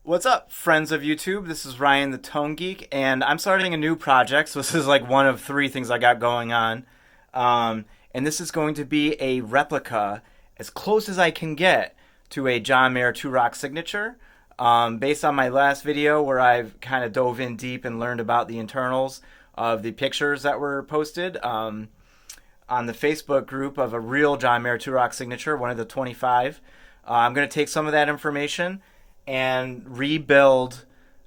What's up, friends of YouTube? This is Ryan the Tone Geek, and I'm starting a new project. So this is like one of three things I got going on. And this is going to be a replica, as close as I can get, to a John Mayer 2-Rock signature. Based on my last video where I've kind of dove in deep and learned about the internals of the pictures that were posted on the Facebook group of a real John Mayer 2-Rock signature, one of the 25. I'm going to take some of that information and rebuild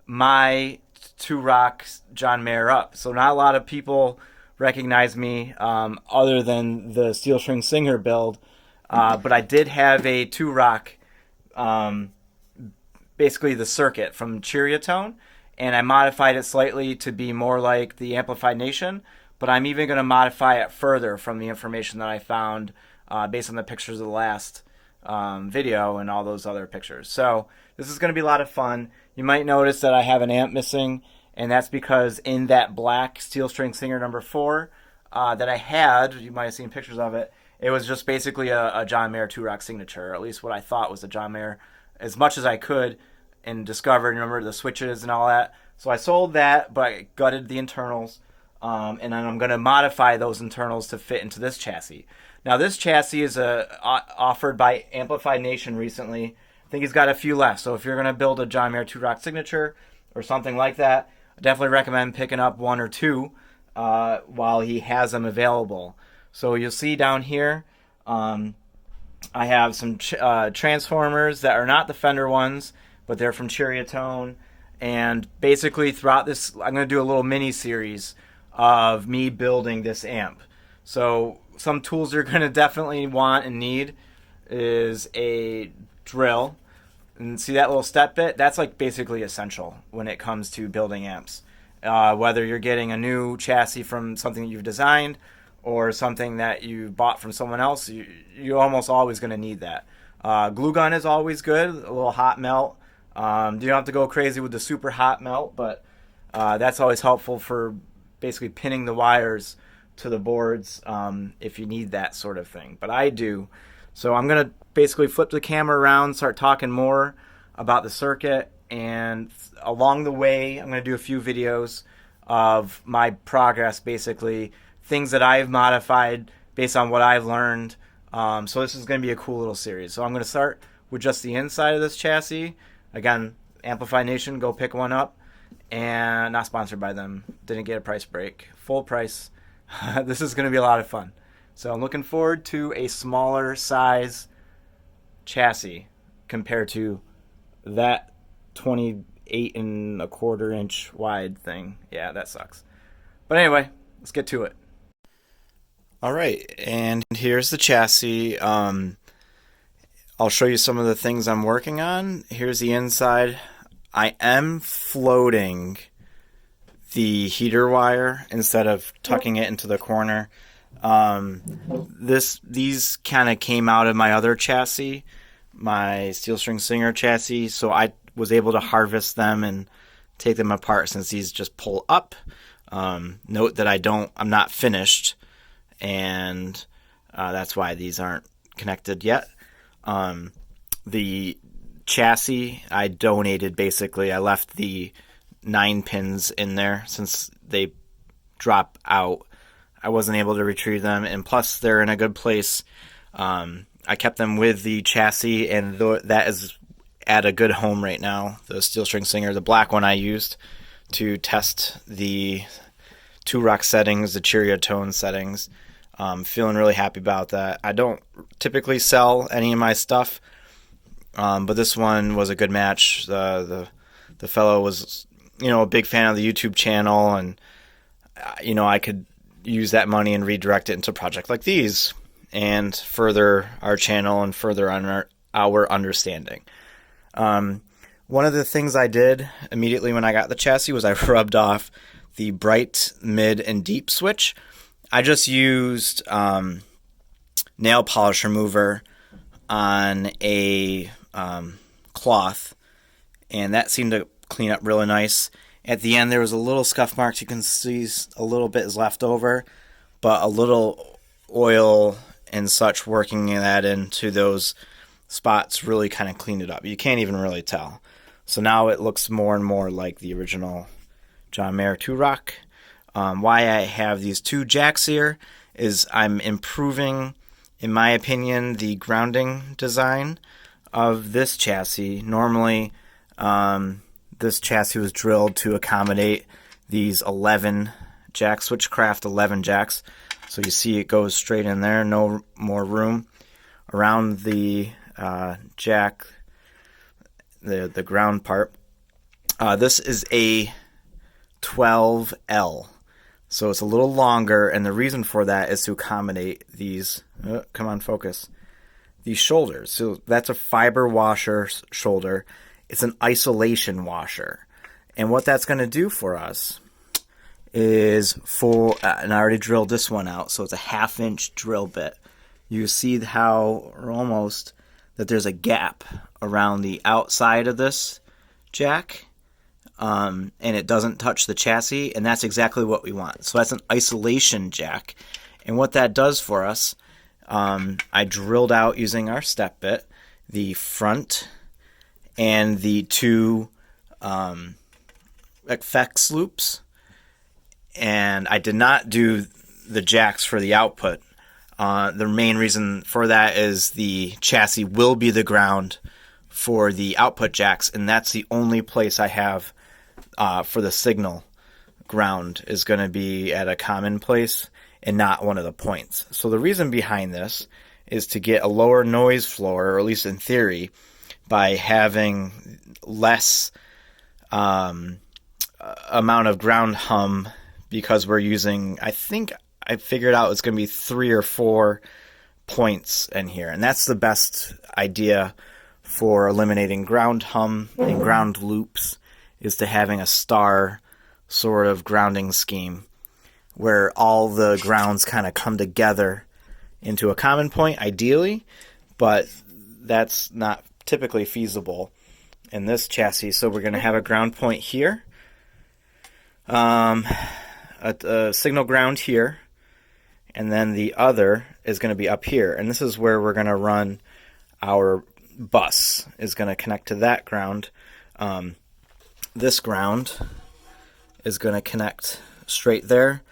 my 2-Rock John Mayer up. So not a lot of people recognize me other than the Steel String Singer build, but I did have a 2-Rock, basically the circuit from Ceriatone, and I modified it slightly to be more like the Amplified Nation, but I'm even going to modify it further from the information that I found based on the pictures of the last video and all those other pictures. So this is going to be a lot of fun. You might notice that I have an amp missing, and that's because in that black Steel String Singer number 4 that I had, you might have seen pictures of it, it was just basically a John Mayer 2-Rock signature, or at least what I thought was a John Mayer, as much as I could, and discovered, remember, the switches and all that. So I sold that, but I gutted the internals, and then I'm going to modify those internals to fit into this chassis. Now, this chassis is offered by Amplified Nation recently. I think he's got a few left. So if you're going to build a John Mayer 2-Rock signature or something like that, I definitely recommend picking up one or two while he has them available. So you'll see down here, I have some transformers that are not the Fender ones, but they're from Ceriatone. And basically throughout this, I'm going to do a little mini series of me building this amp. So some tools you're going to definitely want and need is a drill. And see that little step bit? That's like basically essential when it comes to building amps. Whether you're getting a new chassis from something that you've designed or something that you bought from someone else, you're almost always going to need that. Glue gun is always good, a little hot melt. You don't have to go crazy with the super hot melt, but that's always helpful for basically pinning the wires to the boards if you need that sort of thing. But I do. So I'm going to basically flip the camera around, start talking more about the circuit, and along the way I'm going to do a few videos of my progress, basically things that I've modified based on what I've learned. So this is going to be a cool little series. So I'm going to start with just the inside of this chassis. Again, Amplify Nation, go pick one up. And not sponsored by them. Didn't get a price break. Full price. This is going to be a lot of fun. So I'm looking forward to a smaller size chassis compared to that 28 and a quarter inch wide thing. Yeah, that sucks. But anyway, let's get to it. All right, and here's the chassis. I'll show you some of the things I'm working on. Here's the inside. I am floating the heater wire instead of tucking it into the corner. These kind of came out of my other chassis, my Steel String Singer chassis, so I was able to harvest them and take them apart since these just pull up. Note that I'm not finished, and that's why these aren't connected yet. The chassis I donated, basically. I left the 9 pins in there since they drop out. I wasn't able to retrieve them, and plus they're in a good place. I kept them with the chassis, and that is at a good home right now. The Steel String Singer, the black one I used to test the 2-Rock settings, the Ceriatone settings. Feeling really happy about that. I don't typically sell any of my stuff, but this one was a good match. The fellow was, a big fan of the YouTube channel, and I could use that money and redirect it into a project like these and further our channel and further on our understanding. One of the things I did immediately when I got the chassis was I rubbed off the bright, mid, and deep switch. I just used nail polish remover on a cloth, and that seemed to clean up really nice. At the end, there was a little scuff marks. You can see a little bit is left over, but a little oil and such working that into those spots really kind of cleaned it up. You can't even really tell. So now it looks more and more like the original John Mayer 2 Rock. Why I have these two jacks here is I'm improving, in my opinion, the grounding design of this chassis. Normally, this chassis was drilled to accommodate these 11 jacks, Switchcraft 11 jacks. So you see it goes straight in there, no more room around the jack, the ground part. This is a 12L, so it's a little longer, and the reason for that is to accommodate these, come on, focus, these shoulders. So that's a fiber washer shoulder. It's an isolation washer. And what that's going to do for us is and I already drilled this one out, so it's a 1/2-inch drill bit. You see how, or almost, that there's a gap around the outside of this jack, and it doesn't touch the chassis, and that's exactly what we want. So that's an isolation jack. And what that does for us, I drilled out using our step bit the front and the two effects loops, and I did not do the jacks for the output. The main reason for that is the chassis will be the ground for the output jacks, and that's the only place I have for the signal ground is going to be at a common place and not one of the points. So the reason behind this is to get a lower noise floor, or at least in theory, by having less amount of ground hum, because we're using, I think I figured out it's going to be 3 or 4 points in here. And that's the best idea for eliminating ground hum and ground loops, is to having a star sort of grounding scheme where all the grounds kind of come together into a common point, ideally, but that's not typically feasible in this chassis. So we're going to have a ground point here, a signal ground here, and then the other is going to be up here. And this is where we're going to run our bus, is going to connect to that ground. This ground is going to connect straight there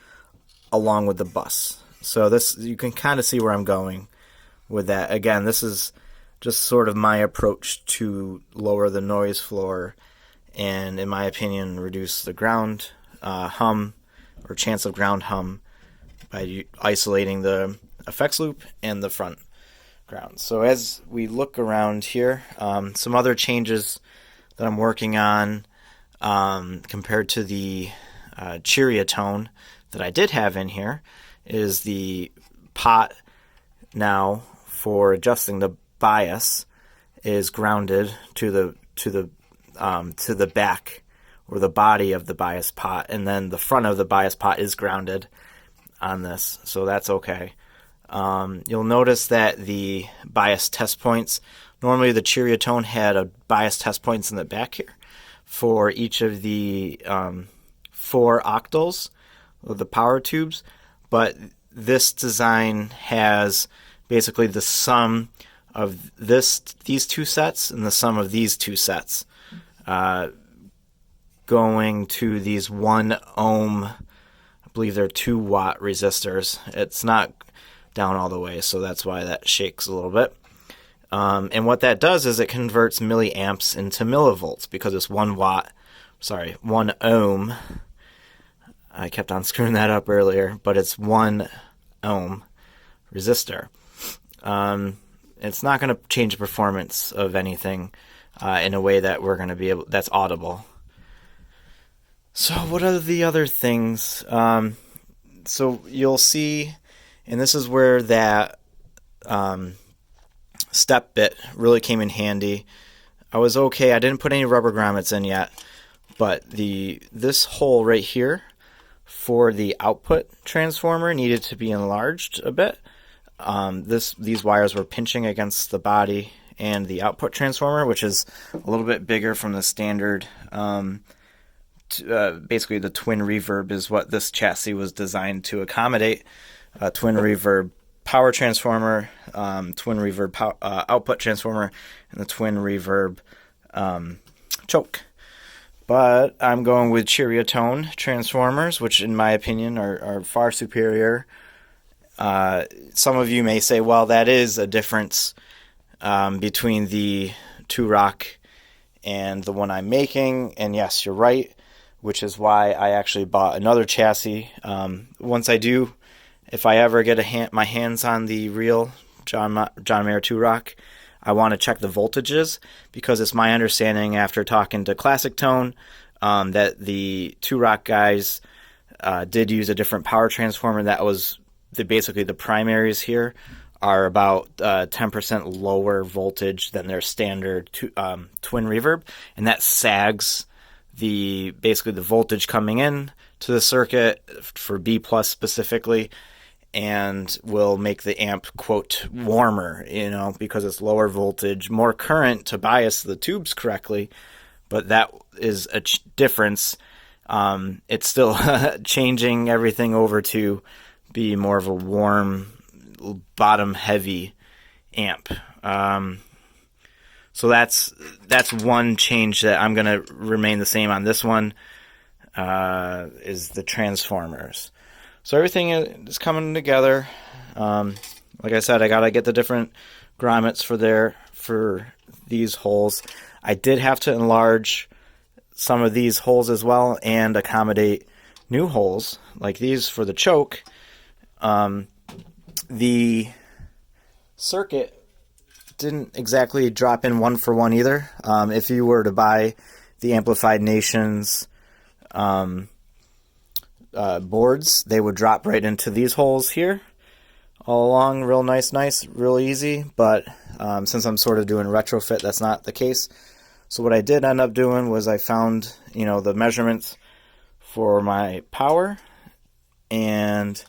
along with the bus. So this, you can kind of see where I'm going with that. Again, this is just sort of my approach to lower the noise floor and, in my opinion, reduce the ground hum or chance of ground hum by isolating the effects loop and the front ground. So as we look around here, some other changes that I'm working on compared to the Ceriatone that I did have in here is the pot now for adjusting the bias is grounded to the back or the body of the bias pot, and then the front of the bias pot is grounded on this, so that's okay. You'll notice that the bias test points, normally the Ceriatone had a bias test points in the back here for each of the 4 octals of the power tubes, but this design has basically the sum of these 2 sets and the sum of these 2 sets going to these 1 ohm, I believe they're 2 watt resistors. It's not down all the way, so that's why that shakes a little bit. And what that does is it converts milliamps into millivolts, because it's 1 ohm. I kept on screwing that up earlier, but it's 1 ohm resistor. It's not going to change the performance of anything in a way that we're going to be able, that's audible. So what are the other things? So you'll see, and this is where that step bit really came in handy. I was okay. I didn't put any rubber grommets in yet, but this hole right here for the output transformer needed to be enlarged a bit. These wires were pinching against the body and the output transformer, which is a little bit bigger from the standard. Basically, the twin reverb is what this chassis was designed to accommodate. Twin reverb power transformer, twin reverb output transformer, and the twin reverb choke. But I'm going with Ceriatone transformers, which in my opinion are far superior. Some of you may say, well, that is a difference between the 2-rock and the one I'm making. And yes, you're right, which is why I actually bought another chassis. Once I do, if I ever get my hands on the real John Mayer 2-rock, I want to check the voltages, because it's my understanding after talking to Classic Tone that the 2-rock guys did use a different power transformer. That was basically the primaries here are about 10% lower voltage than their standard twin reverb, and that sags basically the voltage coming in to the circuit for B plus specifically, and will make the amp, quote, warmer, because it's lower voltage, more current to bias the tubes correctly. But that is a difference. It's still changing everything over to be more of a warm, bottom-heavy amp. So that's one change that I'm going to remain the same on this one, is the transformers. So everything is coming together. Like I said, I got to get the different grommets for these holes. I did have to enlarge some of these holes as well and accommodate new holes like these for the choke. The circuit didn't exactly drop in one for one either. If you were to buy the Amplified Nations boards, they would drop right into these holes here all along, real nice, real easy. But since I'm sort of doing retrofit, that's not the case. So what I did end up doing was I found the measurements for my power, and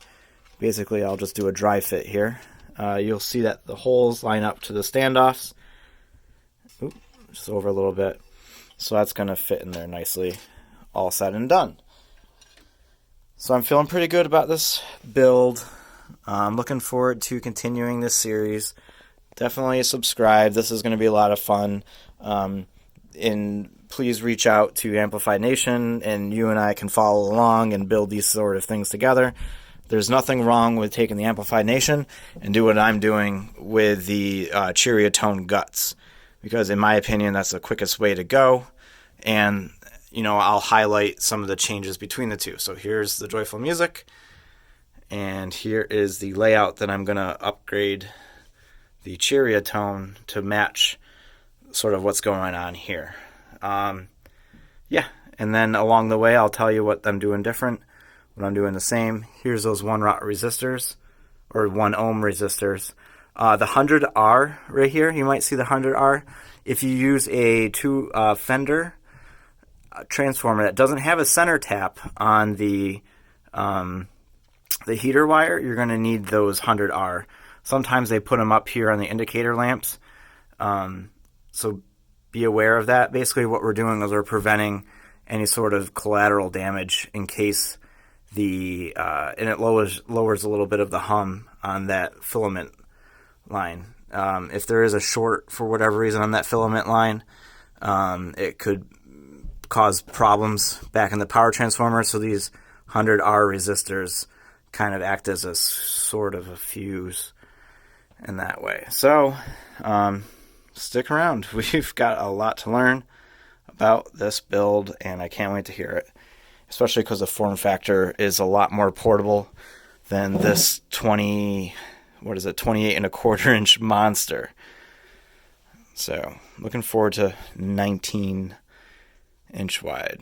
basically I'll just do a dry fit here. You'll see that the holes line up to the standoffs. Oop, just over a little bit. So that's going to fit in there nicely, all said and done. So I'm feeling pretty good about this build. I'm looking forward to continuing this series. Definitely subscribe. This is going to be a lot of fun. And please reach out to Amplified Nation, and you and I can follow along and build these sort of things together. There's nothing wrong with taking the Amplified Nation and do what I'm doing with the Ceriatone guts, because in my opinion that's the quickest way to go. And I'll highlight some of the changes between the two. So here's the Joyful music, and here is the layout that I'm going to upgrade the Ceriatone to match sort of what's going on here. Yeah, and then along the way I'll tell you what I'm doing different, what I'm doing the same. Here's those 1-watt resistors, or 1 ohm resistors. The 100R right here, you might see the 100R. If you use a Fender transformer that doesn't have a center tap on the heater wire, you're going to need those 100R. Sometimes they put them up here on the indicator lamps, so be aware of that. Basically what we're doing is we're preventing any sort of collateral damage in case and it lowers a little bit of the hum on that filament line. If there is a short for whatever reason on that filament line, it could cause problems back in the power transformer. So these 100R resistors kind of act as a sort of a fuse in that way. So stick around. We've got a lot to learn about this build, and I can't wait to hear it, especially because the form factor is a lot more portable than this 28 and a quarter inch monster. So looking forward to 19 inch wide.